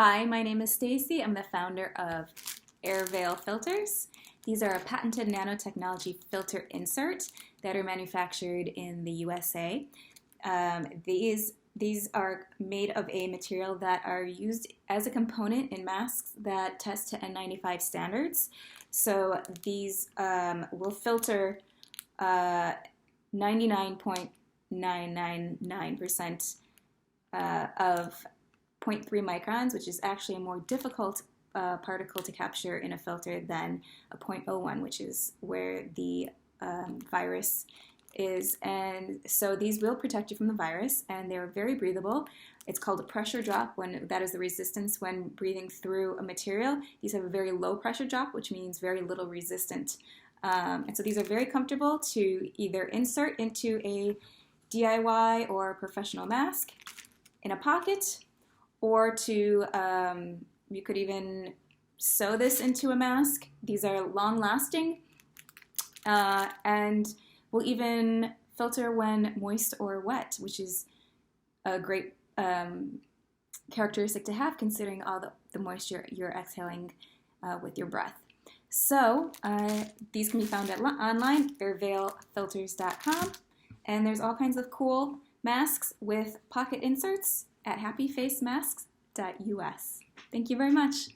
Hi, my name is Stacy. I'm the founder of Airveil Filters. These are a patented nanotechnology filter insert that are manufactured in the USA. These are made of a material that are used as a component in masks that test to N95 standards. So these will filter 99.999% of 0.3 microns, which is actually a more difficult particle to capture in a filter than a 0.01, which is where the virus is. And so these will protect you from the virus, and they're very breathable. It's called a pressure drop, when that is the resistance when breathing through a material. These have a very low pressure drop, which means very little resistant. And so these are very comfortable to either insert into a DIY or professional mask, in a pocket, or to, you could even sew this into a mask. These are long lasting and will even filter when moist or wet, which is a great characteristic to have considering all the moisture you're exhaling with your breath. So these can be found online, airveilfilters.com, and there's all kinds of cool masks with pocket inserts at happyfacemasks.us. Thank you very much.